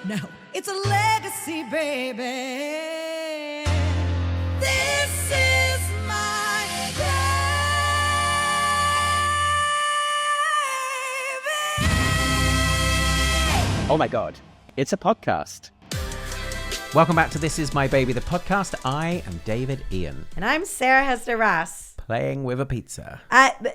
No, it's a legacy, baby. This is my baby. Oh my God, it's a podcast. Welcome back to This Is My Baby, the podcast. I am David Ian. And I'm Sarah Hester Ross. Playing with a pizza.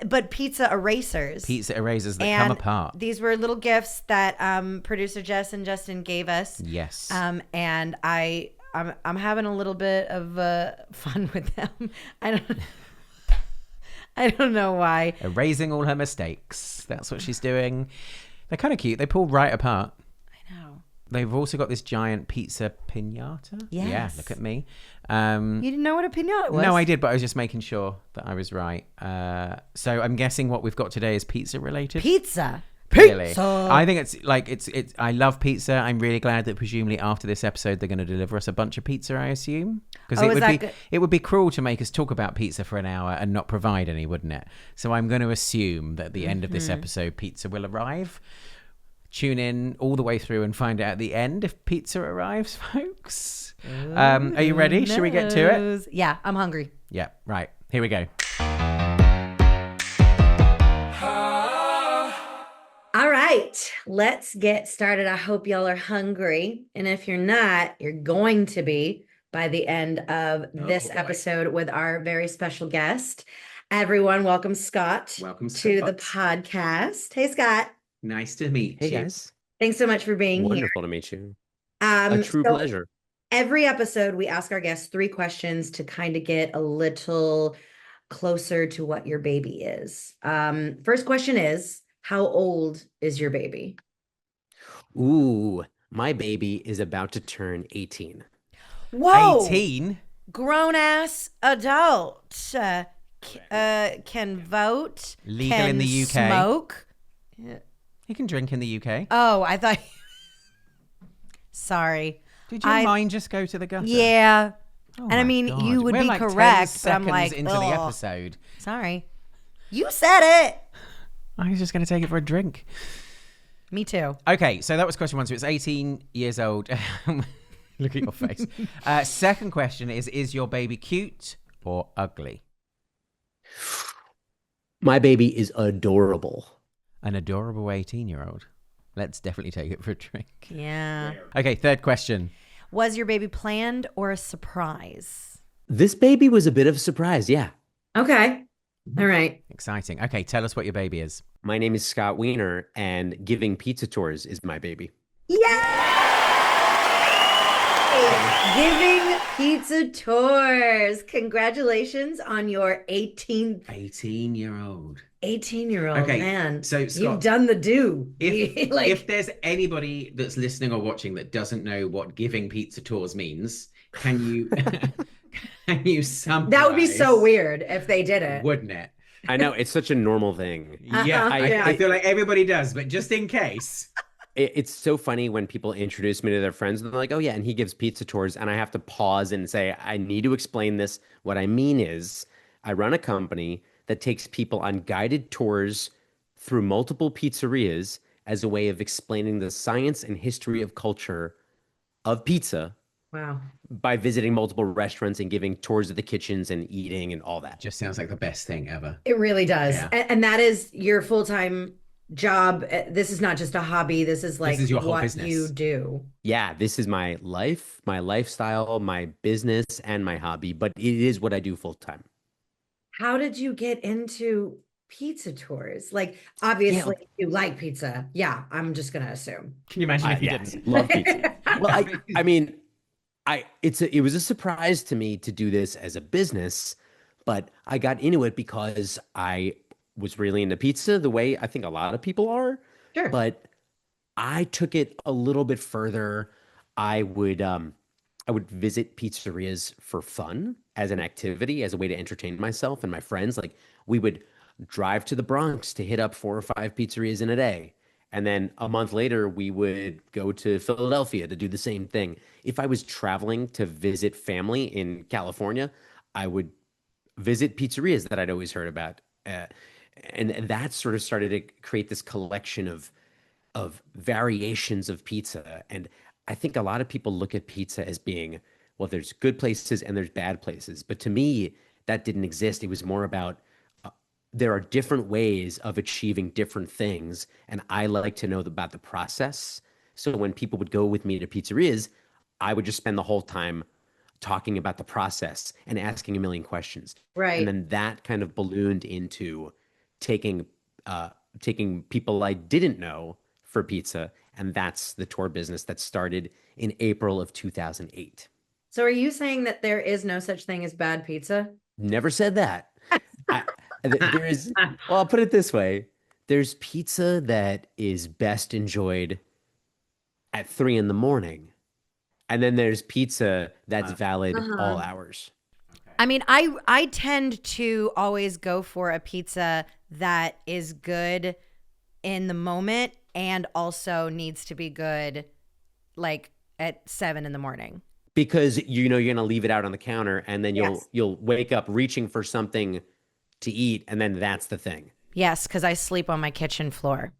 But pizza erasers. Pizza erasers that and come apart. These were little gifts that producer Jess and Justin gave us. Yes. And I'm having a little bit of fun with them. I don't know why. Erasing all her mistakes. That's what she's doing. They're kind of cute. They pull right apart. I know. They've also got this giant pizza piñata. Yes. Yeah, look at me. You didn't know what a piñata was? No, I did, but I was just making sure that I was right. So I'm guessing what we've got today is pizza related. Pizza. Really. Pizza. I think it's I love pizza. I'm really glad that presumably after this episode they're going to deliver us a bunch of pizza, I assume. Because it would be cruel to make us talk about pizza for an hour and not provide any, wouldn't it? So I'm going to assume that at the end of this episode pizza will arrive. Tune in all the way through and find out at the end if pizza arrives, folks. Are you ready? Should we get to it? Yeah, I'm hungry. Yeah, right. Here we go. All right, let's get started. I hope y'all are hungry. And if you're not, you're going to be by the end of this episode with our very special guest. Everyone, welcome Scott. Welcome, to the Scott. podcast. Hey, Scott. Nice to meet you. Hey guys. Thanks so much for being Wonderful to meet you. here. A true pleasure. Every episode, we ask our guests 3 questions to kind of get a little closer to what your baby is. First question is, how old is your baby? Ooh, my baby is about to turn 18. Whoa! 18? Grown-ass adult. Can vote. Legal can in the UK. Smoke. You can drink in the UK. Oh, I thought... Sorry. Did your mind just go to the gutter? Yeah. Oh and I my mean, God. you would We're be like 10 correct, but I'm seconds like, into the episode. Sorry. You said it. I was just going to take it for a drink. Me too. Okay, so that was question 1. So it's 18 years old. Look at your face. Second question is your baby cute or ugly? My baby is adorable. An adorable 18-year-old. Let's definitely take it for a drink. Yeah. Okay, third question. Was your baby planned or a surprise? This baby was a bit of a surprise, yeah. Okay. All right. Exciting. Okay, tell us what your baby is. My name is Scott Wiener, and giving pizza tours is my baby. Yay! Giving pizza tours. Congratulations on your 18th 18-year-old. 18-year-old. Okay, Man. so Scott, you've done the do. If there's anybody that's listening or watching that doesn't know what giving pizza tours means, can you can you summarize? That would be so weird if they did it. Wouldn't it? I know, it's such a normal thing. Yeah, I feel like everybody does, but just in case. It's so funny when people introduce me to their friends and they're like, oh yeah, and he gives pizza tours. And I have to pause and say, I need to explain this. What I mean is I run a company that takes people on guided tours through multiple pizzerias as a way of explaining the science and history of culture of pizza. Wow. By visiting multiple restaurants and giving tours of the kitchens and eating and all that. Just sounds like the best thing ever. It really does. Yeah. And that is your full-time job. This is not just a hobby. This is like your whole what business. you do. Yeah, this is my life, my lifestyle, my business, and my hobby, but it is what I do full time. How did you get into pizza tours? Like, obviously, you like pizza. Yeah, I'm just going to assume. Can you imagine if you Yes, didn't? love pizza. Well, I mean, it was a surprise to me to do this as a business, but I got into it because I was really into pizza the way I think a lot of people are. Sure. But I took it a little bit further. I would visit pizzerias for fun as an activity, as a way to entertain myself and my friends. Like we would drive to the Bronx to hit up 4 or 5 pizzerias in a day. And then a month later, we would go to Philadelphia to do the same thing. If I was traveling to visit family in California, I would visit pizzerias that I'd always heard about. And that sort of started to create this collection of variations of pizza. And I think a lot of people look at pizza as being, well, there's good places and there's bad places. But to me, that didn't exist. It was more about there are different ways of achieving different things. And I like to know about the process. So when people would go with me to pizzerias, I would just spend the whole time talking about the process and asking a million questions. And Right. then that kind of ballooned into taking taking people I didn't know for pizza. And that's the tour business that started in April of 2008. So are you saying that there is no such thing as bad pizza? Never said that. I, there is, well, I'll put it this way. There's pizza that is best enjoyed at 3 in the morning. And then there's pizza that's valid all hours. I mean, I tend to always go for a pizza that is good in the moment and also needs to be good like at 7 in the morning. Because you know you're gonna leave it out on the counter and then Yes. you'll wake up reaching for something to eat, and then that's the thing. Yes, because I sleep on my kitchen floor.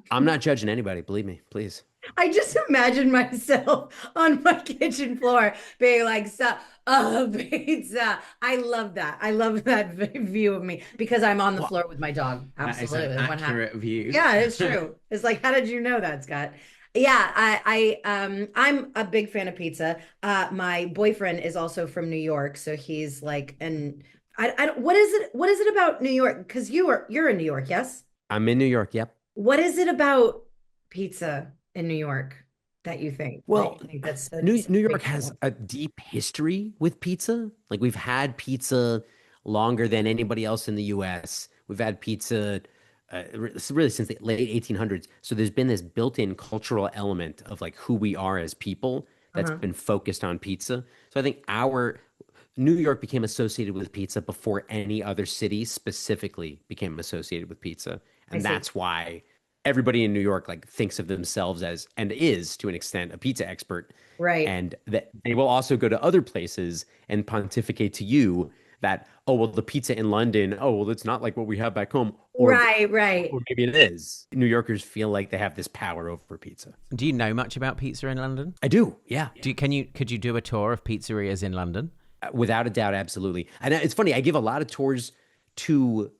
I'm not judging anybody, believe me, please. I just imagine myself on my kitchen floor being like, pizza. I love that. I love that view of me because I'm on the floor with my dog. Absolutely. That is an accurate view. Yeah, it's true. It's like, how did you know that, Scott? Yeah, I'm a big fan of pizza. My boyfriend is also from New York, so he's like, and I don't, what is it about New York? Because you're in New York, yes? I'm in New York, yep. What is it about pizza in New York that you think? Well, that you think that's New York has a deep history with pizza. Like we've had pizza longer than anybody else in the US. We've had pizza really since the late 1800s. So there's been this built-in cultural element of like who we are as people that's been focused on pizza. So I think our New York became associated with pizza before any other city specifically became associated with pizza. And that's why everybody in New York like thinks of themselves as, and is to an extent, a pizza expert. Right. And that they will also go to other places and pontificate to you that, oh, well, the pizza in London, oh, well, it's not like what we have back home. Or, Right. or maybe it is. New Yorkers feel like they have this power over pizza. Do you know much about pizza in London? I do, yeah. Could you do a tour of pizzerias in London? Without a doubt, absolutely. And it's funny, I give a lot of tours to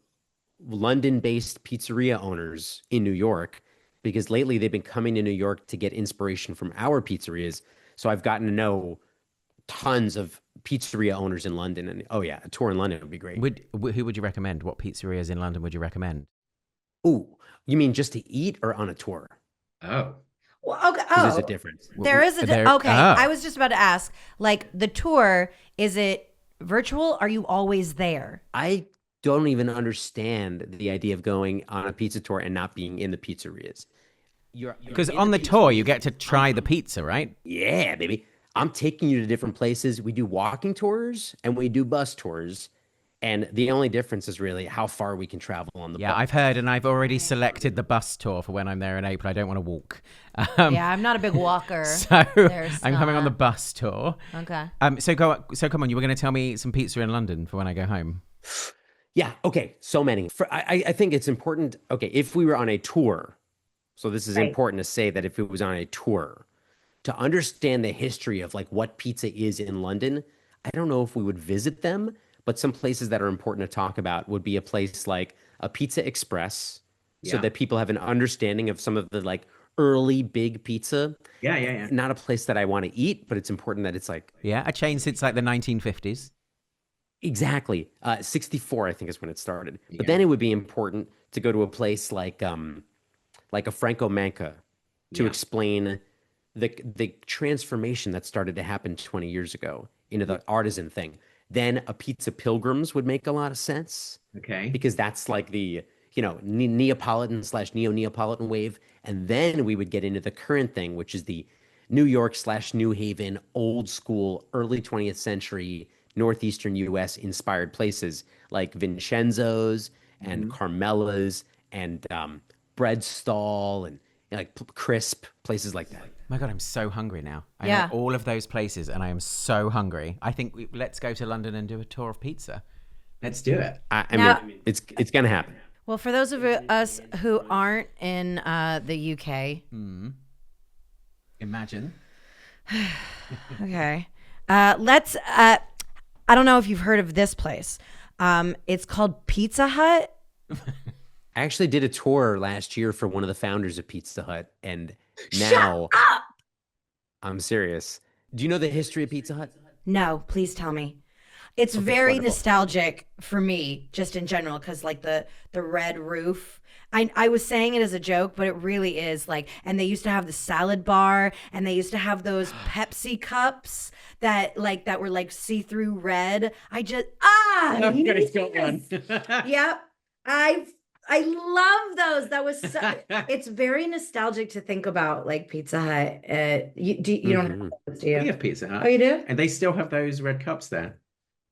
London-based pizzeria owners in New York because lately they've been coming to New York to get inspiration from our pizzerias. So I've gotten to know tons of pizzeria owners in London. And oh yeah, a tour in London would be great. Who would you recommend? What pizzerias in London would you recommend? Ooh, you mean just to eat or on a tour? Oh. Well, okay. 'Cause there's a difference. There is a okay. I was just about to ask, like the tour, is it virtual? Are you always there? I don't even understand the idea of going on a pizza tour and not being in the pizzerias. Because on the tour, you get to try the pizza, right? Yeah, baby. I'm taking you to different places. We do walking tours and we do bus tours. And the only difference is really how far we can travel on the bus. Yeah, I've heard, and I've already selected the bus tour for when I'm there in April. I don't want to walk. Yeah, I'm not a big walker. So I'm coming on the bus tour. Okay. So come on, you were going to tell me some pizza in London for when I go home. Yeah, okay, so many. I think it's important, okay, if we were on a tour, so this is important to say that if it was on a tour, to understand the history of like what pizza is in London, I don't know if we would visit them, but some places that are important to talk about would be a place like a Pizza Express, so that people have an understanding of some of the like early big pizza. Yeah. Not a place that I want to eat, but it's important that it's like... Yeah, a chain since like the 1950s. Exactly. 64, I think, is when it started. But then it would be important to go to a place like a Franco Manca to explain the transformation that started to happen 20 years ago into the artisan thing. Then a Pizza Pilgrims would make a lot of sense. Okay. Because that's like the, Neapolitan / neo-Neapolitan wave. And then we would get into the current thing, which is the New York / New Haven, old school, early 20th century, Northeastern U.S. inspired places like Vincenzo's and Carmela's and Bread Stall and like Crisp, places like that. My God, I'm so hungry now. I know all of those places and I am so hungry. I think let's go to London and do a tour of pizza. Let's do it. I mean, it's going to happen. Well, for those of us who aren't in the UK, Imagine. Okay. Let's I don't know if you've heard of this place. It's called Pizza Hut. I actually did a tour last year for one of the founders of Pizza Hut, and Shut now up! I'm serious. Do you know the history of Pizza Hut? No, please tell me. It's very wonderful. nostalgic for me, just in general, because like the red roof. I was saying it as a joke, but it really is like. And they used to have the salad bar, and they used to have those Pepsi cups that were like see-through red. Everybody's got one. Yep, I love those. That was so, it's very nostalgic to think about, like Pizza Hut. You don't have those, do you? We have Pizza Hut. Oh, you do? And they still have those red cups there.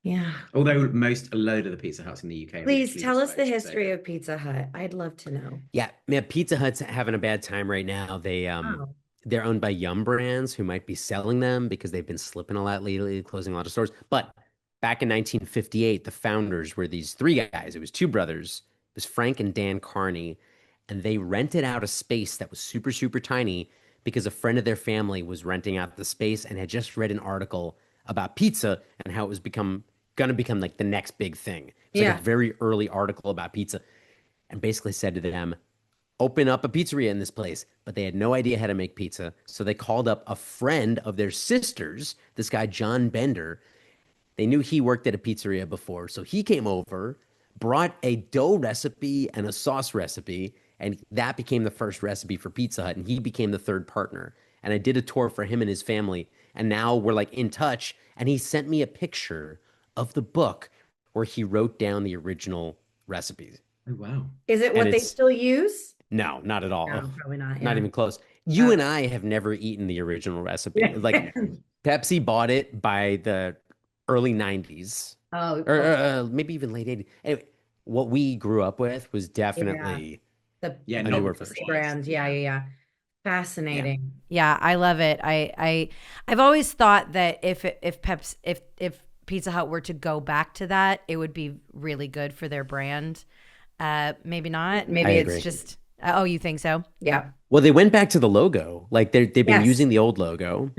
Yeah. Although a load of the Pizza Huts in the UK. Please tell us the history of Pizza Hut. I'd love to know. Yeah, man, Pizza Hut's having a bad time right now. They're owned by Yum Brands, who might be selling them because they've been slipping a lot lately, closing a lot of stores. But back in 1958, the founders were these three guys. It was two brothers. It was Frank and Dan Carney, and they rented out a space that was super, super tiny because a friend of their family was renting out the space and had just read an article about pizza and how it was going to become like the next big thing. It's like a very early article about pizza, and basically said to them, open up a pizzeria in this place. But they had no idea how to make pizza. So they called up a friend of their sister's, this guy, John Bender. They knew he worked at a pizzeria before. So he came over, brought a dough recipe and a sauce recipe, and that became the first recipe for Pizza Hut, and he became the third partner. And I did a tour for him and his family, and now we're like in touch, and he sent me a picture of the book where he wrote down the original recipes. Oh, wow. Is it what they still use? No, not at all. No, probably not. Not even close. You and I have never eaten the original recipe. Like Pepsi bought it by the early 90s. Oh, or maybe even late 80s. Anyway, what we grew up with was definitely the newer version. brand. Yeah. Fascinating. Yeah, I love it. I've always thought that if Pizza Hut were to go back to that, it would be really good for their brand. Maybe not. Maybe it's just. Oh, you think so? Yeah. Well, they went back to the logo. Like they've been using the old logo,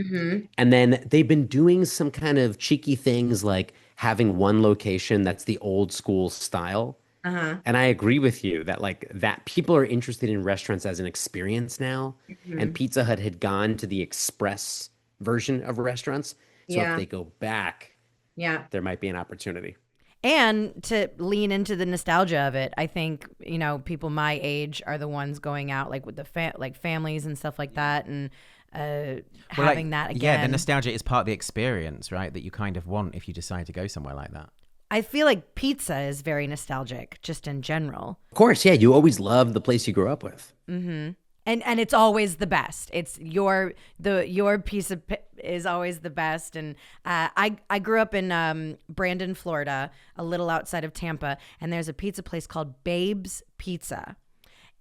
and then they've been doing some kind of cheeky things like having one location that's the old school style. And I agree with you that people are interested in restaurants as an experience now, and Pizza Hut had gone to the express version of restaurants. So if they go back, there might be an opportunity. And to lean into the nostalgia of it, I think, people my age are the ones going out like with the families and stuff like that, and having that again. Yeah, the nostalgia is part of the experience, right? That you kind of want if you decide to go somewhere like that. I feel like pizza is very nostalgic, just in general. Of course, yeah. You always loved the place you grew up with. Mm-hmm. And it's always the best. It's your piece of is always the best. And I grew up in Brandon, Florida, a little outside of Tampa, and there's a pizza place called Babe's Pizza,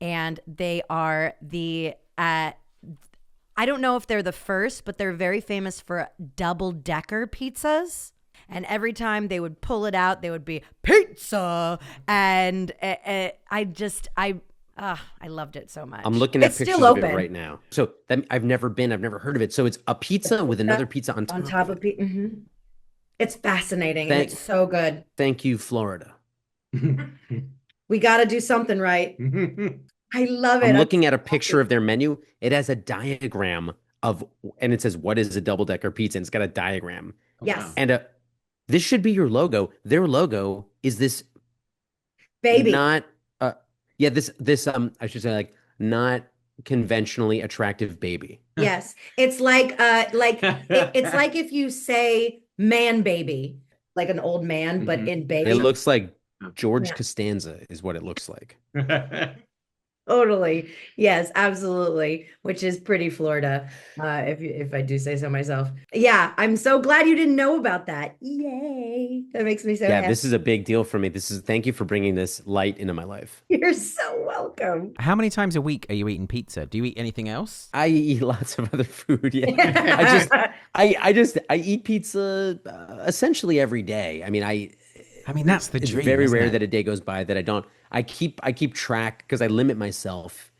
and they are I don't know if they're the first, but they're very famous for double-decker pizzas. And every time they would pull it out, they would be pizza, and I loved it so much. I'm looking at pictures of it right now. So I've never heard of it. So it's a pizza with another pizza on top of it. Mm-hmm. It's fascinating. It's so good. Thank you, Florida. We got to do something right. I love it. I'm looking at a picture of their menu. It has a diagram and it says, what is a double-decker pizza? And it's got a diagram. Yes. Wow. And this should be your logo. Their logo is this baby. Not I should say like not conventionally attractive baby. Yes. It's like it's like if you say man baby, like an old man, but in baby. It looks like George Costanza is what it looks like. Totally. Yes, absolutely. Which is pretty Florida, if I do say so myself. Yeah, I'm so glad you didn't know about that. Yay. That makes me so happy. This is a big deal for me. Thank you for bringing this light into my life. You're so welcome. How many times a week are you eating pizza? Do you eat anything else? I eat lots of other food. Yeah. I eat pizza essentially every day. I mean, that's the dream. It's very rare that a day goes by that I don't. I keep track because I limit myself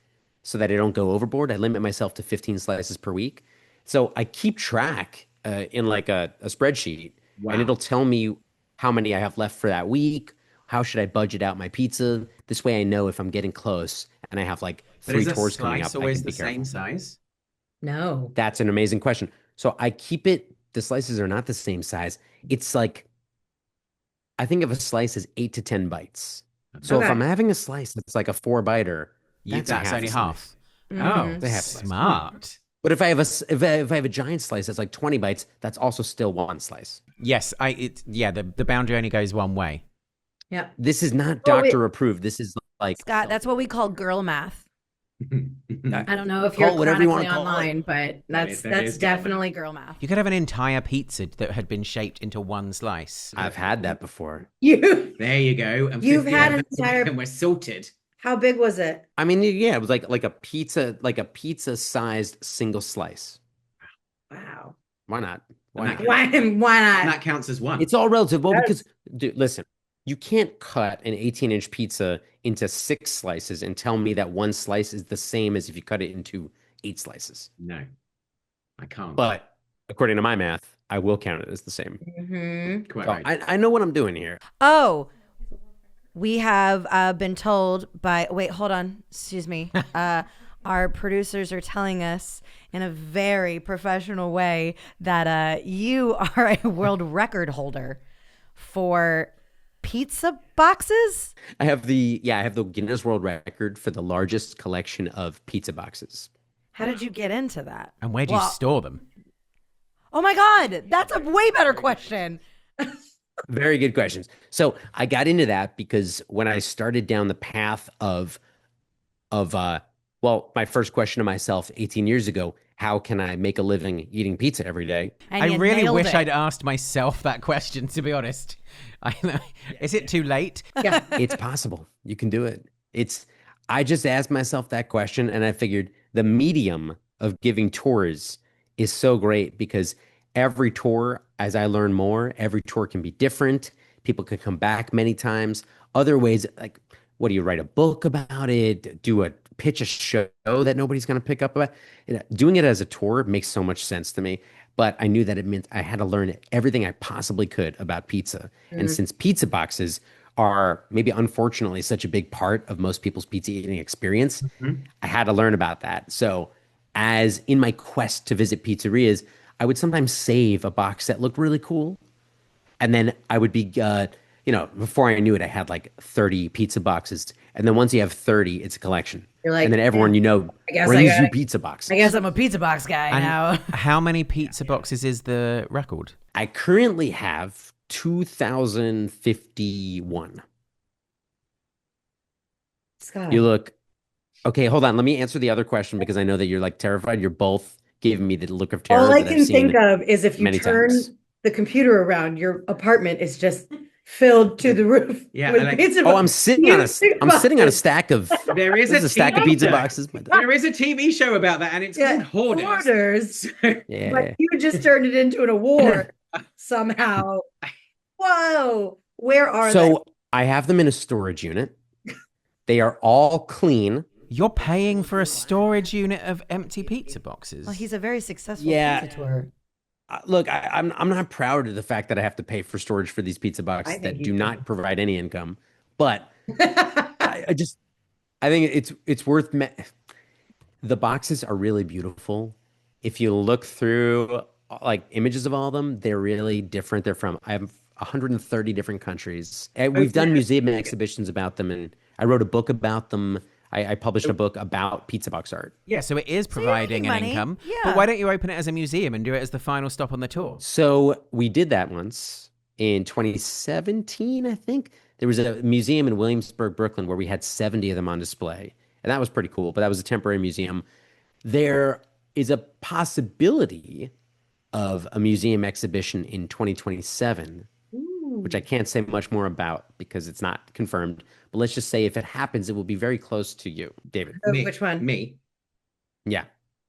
so that I don't go overboard. I limit myself to 15 slices per week. So I keep track in like a spreadsheet, Wow. and it'll tell me how many I have left for that week. How should I budget out my pizza? This way I know if I'm getting close and I have like But 3 is a tours coming slice up, I always can the be careful. same size? No. That's an amazing question. So I keep it, the slices are not the same size. It's like, I think of a slice as 8 to 10 bites. So if Okay. I'm having a slice that's like a 4-biter, That's a half only a half. slice. Oh, It's a half slice. smart. But if I have if I have a giant slice that's like 20 bites, that's also still one slice. Yes, the boundary only goes one way. Yep. This is not Oh, wait. doctor approved. This is like Scott, that's what we call girl math. I don't know if Call you're it whatever you chronically wanna call it. online, but that's That is definitely girl math. You could have an entire pizza that had been shaped into one slice. I've had that before. You. There you go. And You've 50 had of an them, entire- and we're sorted. How big was it? I mean, yeah, it was like a pizza sized single slice. Wow. Why not? And that Why not? And that counts as one. It's all relative. Well, Yes. because dude, listen, you can't cut an 18-inch pizza into 6 slices and tell me that one slice is the same as if you cut it into 8 slices. No, I can't. But according to my math, I will count it as the same. Mm-hmm. Quite So right. I know what I'm doing here. Oh, we have been told by, wait, hold on. Excuse me. Our producers are telling us in a very professional way that you are a world record holder for pizza boxes. I have the Guinness World Record for the largest collection of pizza boxes. How did you get into that? And where do you Well- store them? Oh my God, that's a way better question. Very good questions. So I got into that because when I started down the path of my first question to myself 18 years ago, how can I make a living eating pizza every day? And I you really nailed wish it. I'd asked myself that question, to be honest. Is it too late? Yeah. It's possible. You can do it. I just asked myself that question and I figured the medium of giving tours is so great because every tour, as I learn more, every tour can be different. People could come back many times. Other ways, like, what do you write a book about it? Pitch a show that nobody's going to pick up about? Doing it as a tour makes so much sense to me. But I knew that it meant I had to learn everything I possibly could about pizza. And since pizza boxes are maybe unfortunately such a big part of most people's pizza eating experience, I had to learn about that. So as in my quest to visit pizzerias, I would sometimes save a box that looked really cool. And then I would be, before I knew it, I had like 30 pizza boxes. And then once you have 30, it's a collection. You're like, and then everyone I guess brings I gotta- you pizza boxes. I guess I'm a pizza box guy And now. how many pizza boxes is the record? I currently have 2,051. Scott. You look, okay, hold on. Let me answer the other question because I know that you're like terrified. You're both giving me the look of terror All I that I've can seen think of is if you many turn times. the computer around, your apartment is just filled to the roof Yeah, with and pizza Oh, I'm boxes. sitting on a Boxes. stack of There is this is a stack of pizza show. boxes. There is a TV show about that, and it's Yeah, called Hoarders. hoarders. Yeah. But you just turned it into an award somehow. Whoa. Where are So I have them in a storage unit. They are all clean. You're paying for a storage unit of empty pizza boxes. Well, he's a very successful Yeah. pizza tour. Look, I'm not proud of the fact that I have to pay for storage for these pizza boxes think that you do should. not provide any income. But they? I think it's worth. The boxes are really beautiful. If you look through like images of all of them, they're really different. I have 130 different countries. And we've done museum exhibitions about them, and I wrote a book about them. I published a book about pizza box art. Yeah, so it is you're providing making an money. income. Yeah. But why don't you open it as a museum and do it as the final stop on the tour? So we did that once in 2017, I think. There was a museum in Williamsburg, Brooklyn, where we had 70 of them on display. And that was pretty cool, but that was a temporary museum. There is a possibility of a museum exhibition in 2027, which I can't say much more about because it's not confirmed. But let's just say if it happens, it will be very close to you, David. Which one? Me. Yeah,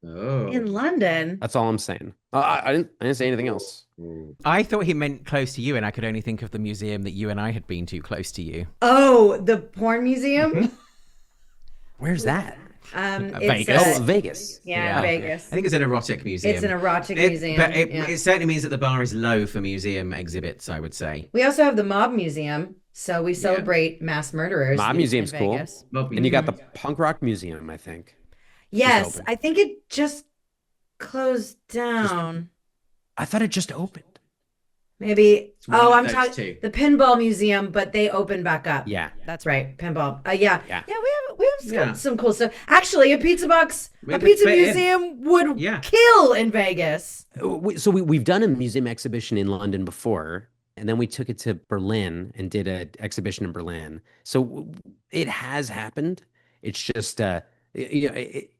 Oh. In London. that's all I'm saying. I didn't say anything else. I thought he meant close to you, and I could only think of the museum that you and I had been to close to you. Oh, the porn museum? Where's that? It's Vegas. Vegas. yeah, Vegas. I think it's an erotic museum. It's an erotic museum. But it, yeah. it certainly means that the bar is low for museum exhibits, I would say. We also have the Mob Museum, so we celebrate mass murderers. Mob in Museum's cool. Vegas. And you got the Punk Rock Museum, I think. Yes, open. I think it just closed down. I thought it just opened. Maybe. one Oh, of I'm those talking two. the Pinball Museum, but they opened back up. Yeah. That's right, pinball. Yeah, Yeah. We have Yeah. some cool stuff. Actually, a pizza box, We a could pizza fit in. museum would Yeah. kill in Vegas. So we've done a museum exhibition in London before, and then we took it to Berlin and did an exhibition in Berlin. So it has happened. It's just it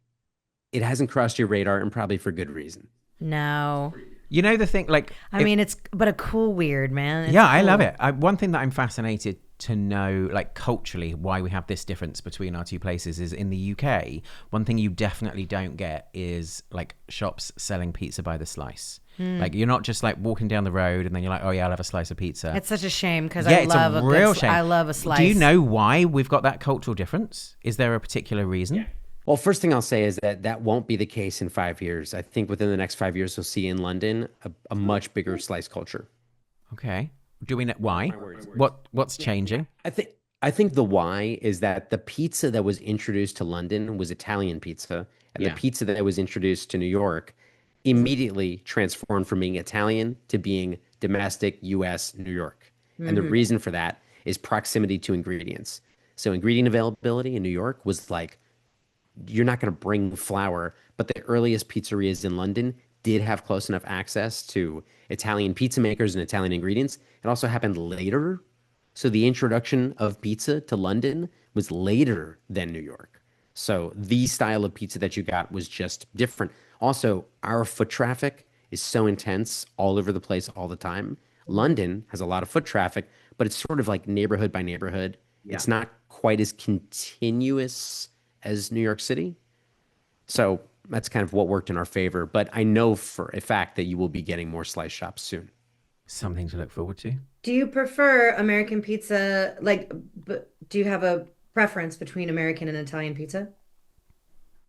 hasn't crossed your radar, and probably for good reason. No. You know the thing, like... I mean, it's but a cool weird, man. It's yeah, I cool. love it. One thing that I'm fascinated to know, like culturally, why we have this difference between our two places is in the UK, one thing you definitely don't get is like shops selling pizza by the slice. Like you're not just like walking down the road and then you're like, oh yeah, I'll have a slice of pizza. It's such a shame because yeah, I it's love a real shame. I love a slice. Do you know why we've got that cultural difference? Is there a particular reason? Well, first thing I'll say is that won't be the case in 5 years. I think within the next 5 years, you'll see in London a much bigger slice culture. Okay. Do we know why? What's changing? I think the why is that the pizza that was introduced to London was Italian pizza, and the pizza that was introduced to New York immediately transformed from being Italian to being domestic US New York. And the reason for that is proximity to ingredients. So ingredient availability in New York was like, you're not going to bring flour, but the earliest pizzerias in London did have close enough access to Italian pizza makers and Italian ingredients. It also happened later. So the introduction of pizza to London was later than New York. So the style of pizza that you got was just different. Also, our foot traffic is so intense all over the place all the time. London has a lot of foot traffic, but it's sort of like neighborhood by neighborhood. It's not quite as continuous as New York City. So that's kind of what worked in our favor. But I know for a fact that you will be getting more slice shops soon. Something to look forward to. Do you prefer American pizza? Do you have a preference between American and Italian pizza?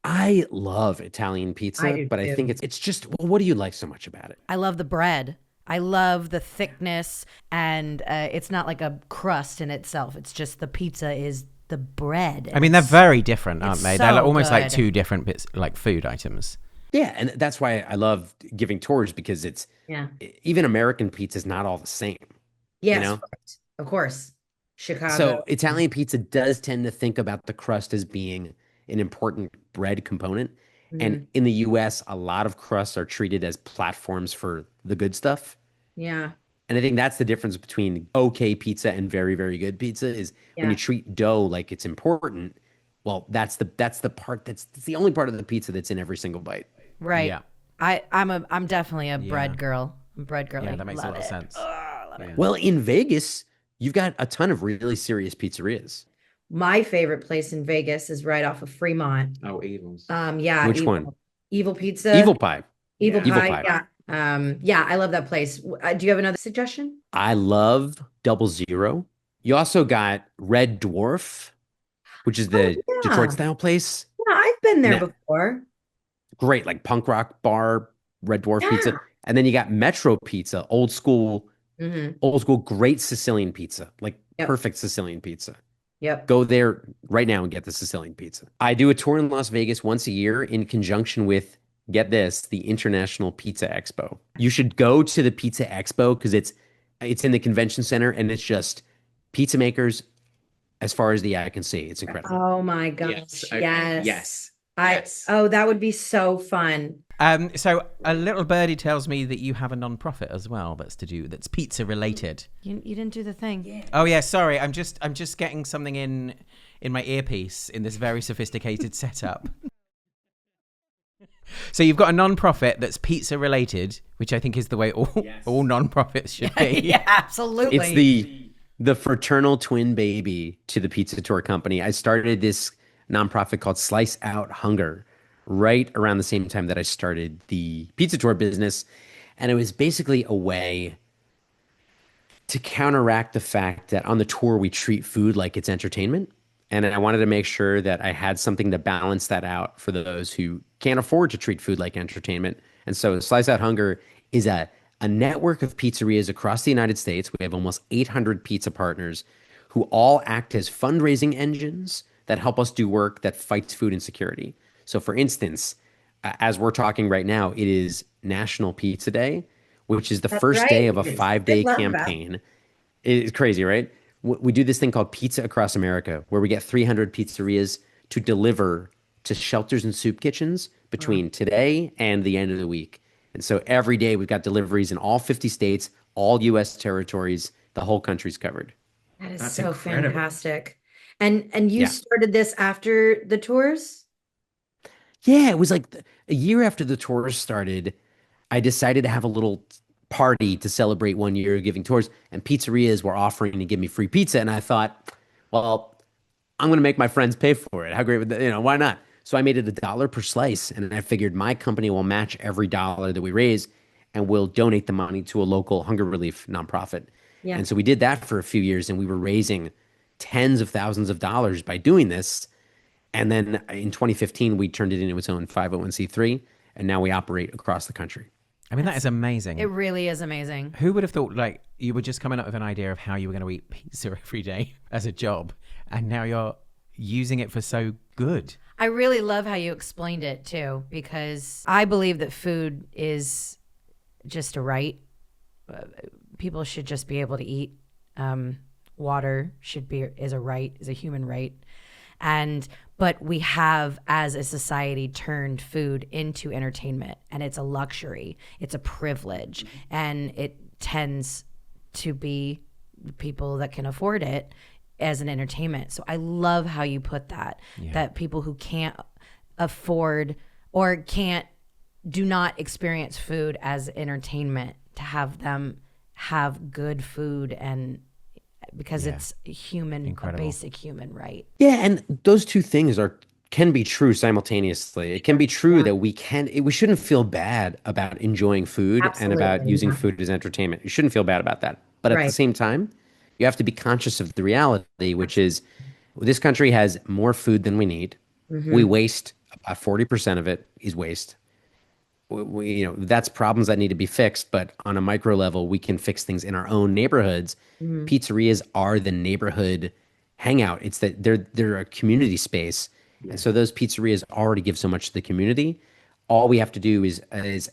I love Italian pizza, I do but I too. think it's just, well, what do you like so much about it? I love the bread. I love the thickness, and it's not like a crust in itself. It's just the pizza is the bread. I mean, they're very different, aren't it's they? They're so almost like good. two different bits, like food items. Yeah, and that's why I love giving tours, because it's Yeah. even American pizza is not all the same. Yes, know? right. Of course. Chicago. So Italian pizza does tend to think about the crust as being an important bread component. And in the US, a lot of crusts are treated as platforms for the good stuff. Yeah. And I think that's the difference between okay pizza and very, very good pizza is when you treat dough like it's important. Well, that's the part that's the only part of the pizza that's in every single bite. Right. Yeah. I'm definitely a bread girl. I'm a bread girl. Yeah, I that makes a love lot of it. sense. Yeah. Well, in Vegas, you've got a ton of really serious pizzerias. My favorite place in Vegas is right off of Fremont. Oh, evils. Yeah. Which one? Evil Pizza. Evil Pie. Evil Evil Pie. Pie. Yeah. Yeah, I love that place. Do you have another suggestion? I love Double Zero. You also got Red Dwarf, which is the yeah. Detroit style place. Yeah, I've been there Nah. before. Great, like punk rock bar, Red Dwarf Yeah. pizza. And then you got Metro Pizza, old school, great Sicilian pizza, like Yep. perfect Sicilian pizza. Yep. Go there right now and get the Sicilian pizza. I do a tour in Las Vegas once a year in conjunction with, get this, the International Pizza Expo. You should go to the Pizza Expo because it's in the convention center and it's just pizza makers as far as the eye can see. It's incredible. Oh my gosh. Yes. Yes. Oh, that would be so fun. So a little birdie tells me that you have a non-profit as well that's pizza related. You didn't do the thing. Yeah. Oh yeah, sorry. I'm just getting something in my earpiece in this very sophisticated setup. So you've got a non-profit that's pizza related, which I think is the way all non-profits should be. Yeah, absolutely. It's the fraternal twin baby to the pizza tour company. I started this nonprofit called Slice Out Hunger right around the same time that I started the pizza tour business. And it was basically a way to counteract the fact that on the tour we treat food like it's entertainment. And I wanted to make sure that I had something to balance that out for those who can't afford to treat food like entertainment. And so Slice Out Hunger is a network of pizzerias across the United States. We have almost 800 pizza partners who all act as fundraising engines that help us do work that fights food insecurity. So for instance, as we're talking right now, it is National Pizza Day, which is the first day of a 5-day campaign. It's crazy, right? We do this thing called Pizza Across America, where we get 300 pizzerias to deliver to shelters and soup kitchens between today and the end of the week. And so every day we've got deliveries in all 50 states, all U.S. territories, the whole country's covered. That's so incredible. Fantastic. And you started this after the tours? Yeah, it was like a year after the tours started, I decided to have a little party to celebrate 1 year of giving tours, and pizzerias were offering to give me free pizza. And I thought, well, I'm going to make my friends pay for it. How great would that, why not? So I made it $1 per slice. And I figured my company will match every dollar that we raise and we'll donate the money to a local hunger relief nonprofit. Yeah. And so we did that for a few years, and we were raising tens of thousands of dollars by doing this. And then in 2015, we turned it into its own 501c3, and now we operate across the country. I mean, that is amazing. It really is amazing. Who would have thought, like, you were just coming up with an idea of how you were going to eat pizza every day as a job, and now you're using it for so good? I really love how you explained it, too, because I believe that food is just a right. People should just be able to eat. Water is a human right. But we have, as a society, turned food into entertainment, and it's a luxury. It's a privilege, and it tends to be the people that can afford it as an entertainment. So I love how you put that, that people who can't afford or do not experience food as entertainment, to have them have good food, and because it's a basic human right. Yeah, and those two things can be true simultaneously. It can be true that we shouldn't feel bad about enjoying food and about using food as entertainment. You shouldn't feel bad about that. But at the same time, you have to be conscious of the reality, which is this country has more food than we need. Mm-hmm. We waste about 40% of it is waste. That's problems that need to be fixed, but on a micro level, we can fix things in our own neighborhoods. Mm-hmm. Pizzerias are the neighborhood hangout. It's that they're a community space. Yeah. And so those pizzerias already give so much to the community. All we have to do is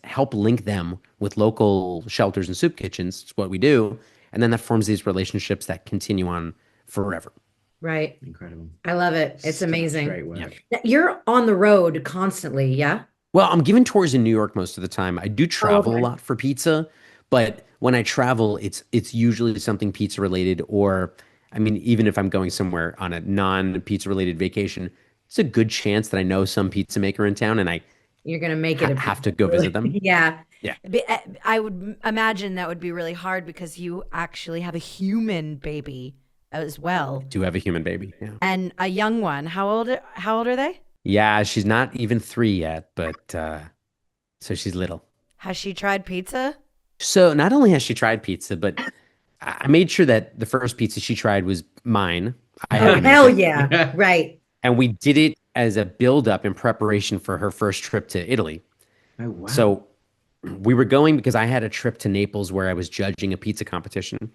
help link them with local shelters and soup kitchens. It's what we do. And then that forms these relationships that continue on forever. Right. Incredible. I love it. It's amazing. Great work. Yeah. You're on the road constantly, yeah? Well, I'm giving tours in New York most of the time. I do travel a lot for pizza, but when I travel, it's usually something pizza related, or I mean, even if I'm going somewhere on a non-pizza related vacation, it's a good chance that I know some pizza maker in town, and you're gonna make it have to go visit them. Yeah. I would imagine that would be really hard because you actually have a human baby as well. I do have a human baby, yeah, and a young one. How old are they? Yeah, she's not even 3 yet, but so she's little. Has she tried pizza? So not only has she tried pizza, but I made sure that the first pizza she tried was mine. Hell yeah. Right. And we did it as a build-up in preparation for her first trip to Italy. Oh, wow. So we were going because I had a trip to Naples where I was judging a pizza competition.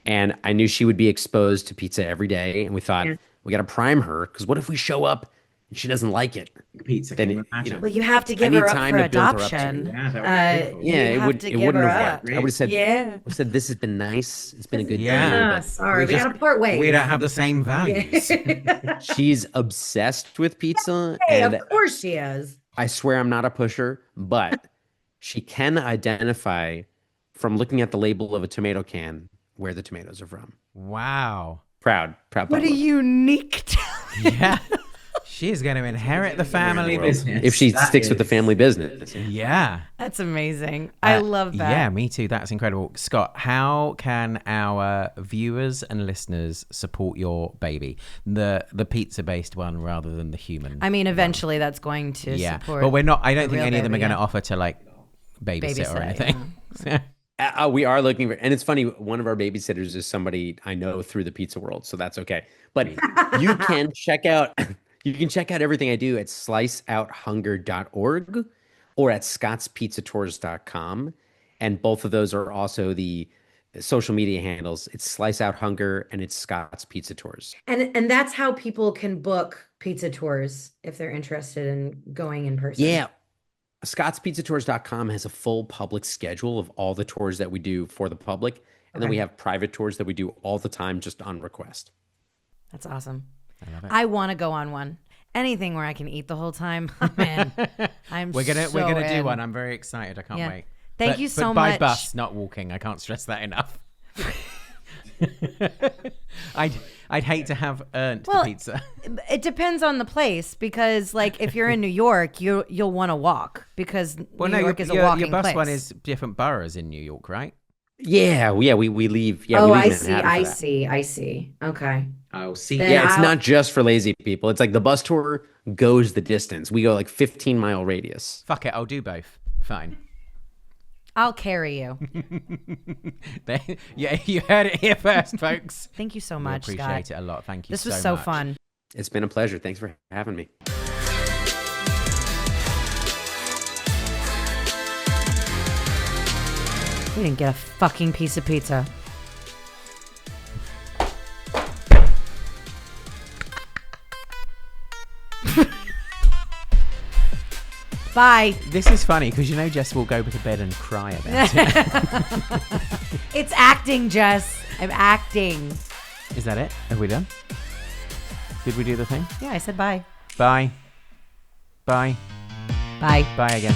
And I knew she would be exposed to pizza every day. And we thought, we got to prime her, because what if we show up and she doesn't like it? Pizza. Then, well, you have to give her up for adoption. It wouldn't have worked. I would have said, this has been nice. It's been a good day. Sorry, we got to part ways. We don't have the same values. She's obsessed with pizza. Hey, and of course she is. I swear I'm not a pusher, but she can identify from looking at the label of a tomato can where the tomatoes are from. Wow. Proud. What a unique talent. Yeah. She's going to inherit the family business. If she sticks with the family business. Yeah. That's amazing. I love that. Yeah, me too. That's incredible. Scott, how can our viewers and listeners support your baby? The pizza-based one rather than the human? I mean, eventually that's going to support. But I don't think any of them are going to offer to like babysit or anything. Yeah. We are looking for, and it's funny. One of our babysitters is somebody I know through the pizza world, so that's okay. But you can check out everything I do at sliceouthunger.org or at scottspizzatours.com, and both of those are also the social media handles. It's Slice Out Hunger and it's Scott's Pizza Tours. And that's how people can book pizza tours if they're interested in going in person. Yeah. scottspizzatours.com has a full public schedule of all the tours that we do for the public. And then we have private tours that we do all the time just on request. That's awesome. I love it. I want to go on one. Anything where I can eat the whole time. Man, We're gonna do one. I'm very excited. I can't wait. Thank you so but much. By bus, not walking. I can't stress that enough. I'd hate to have earned the pizza. It depends on the place because, like, if you're in New York, you'll want to walk because New York is a walking your bus place. one is different boroughs in New York, right? Yeah, we leave. Yeah, Oh, we leave I Manhattan for that. I see. Okay. Oh, see. Then Yeah, it's I'll- not just for lazy people. It's like the bus tour goes the distance. We go like 15-mile radius. Fuck it, I'll do both. Fine. I'll carry you. Yeah, you heard it here first, folks. Thank you so We much, appreciate Scott. it a lot. Thank you This so was so much. fun. It's been a pleasure. Thanks for having me. We didn't get a fucking piece of pizza. Bye. This is funny because you know Jess will go to bed and cry about it. It's acting, Jess. I'm acting. Is that it? Have we done? Did we do the thing? Yeah, I said bye. Bye. Bye. Bye. Bye again.